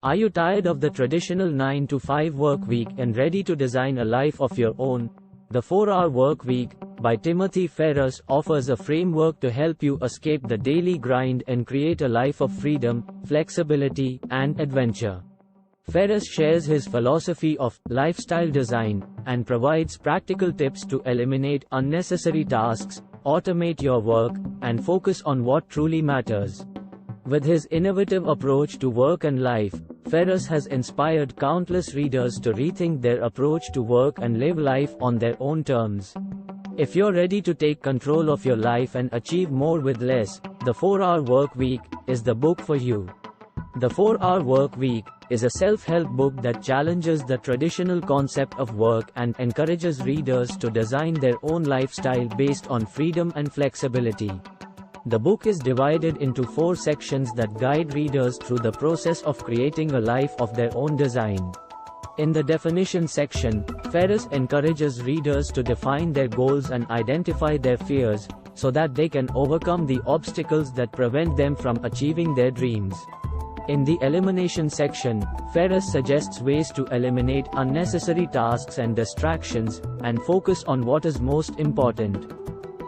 Are you tired of the traditional 9 to 5 work week and ready to design a life of your own? The 4-Hour Work Week, by Timothy Ferriss, offers a framework to help you escape the daily grind and create a life of freedom, flexibility, and adventure. Ferriss shares his philosophy of lifestyle design and provides practical tips to eliminate unnecessary tasks, automate your work, and focus on what truly matters. With his innovative approach to work and life, Ferriss has inspired countless readers to rethink their approach to work and live life on their own terms. If you're ready to take control of your life and achieve more with less, the 4-Hour Work Week is the book for you. The 4-Hour Work Week is a self-help book that challenges the traditional concept of work and encourages readers to design their own lifestyle based on freedom and flexibility. The book is divided into 4 sections that guide readers through the process of creating a life of their own design. In the definition section, Ferriss encourages readers to define their goals and identify their fears, so that they can overcome the obstacles that prevent them from achieving their dreams. In the elimination section, Ferriss suggests ways to eliminate unnecessary tasks and distractions, and focus on what is most important.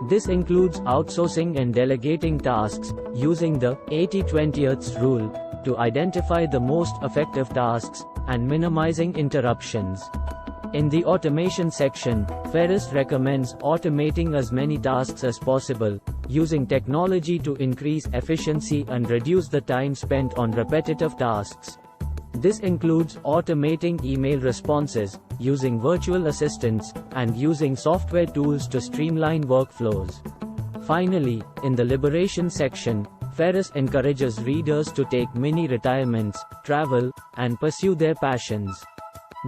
This includes outsourcing and delegating tasks, using the 80-20 rule to identify the most effective tasks, and minimizing interruptions. In the automation section, Ferriss recommends automating as many tasks as possible, using technology to increase efficiency and reduce the time spent on repetitive tasks. This includes automating email responses, using virtual assistants, and using software tools to streamline workflows. Finally, in the liberation section, Ferriss encourages readers to take mini-retirements, travel, and pursue their passions.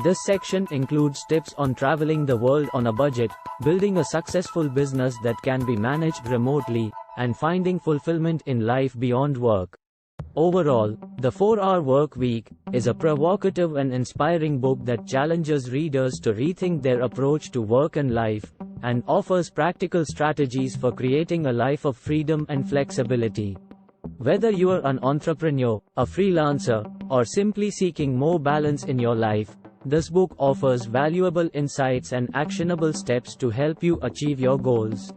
This section includes tips on traveling the world on a budget, building a successful business that can be managed remotely, and finding fulfillment in life beyond work. Overall, the 4-Hour Work Week is a provocative and inspiring book that challenges readers to rethink their approach to work and life, and offers practical strategies for creating a life of freedom and flexibility. Whether you are an entrepreneur, a freelancer, or simply seeking more balance in your life, this book offers valuable insights and actionable steps to help you achieve your goals.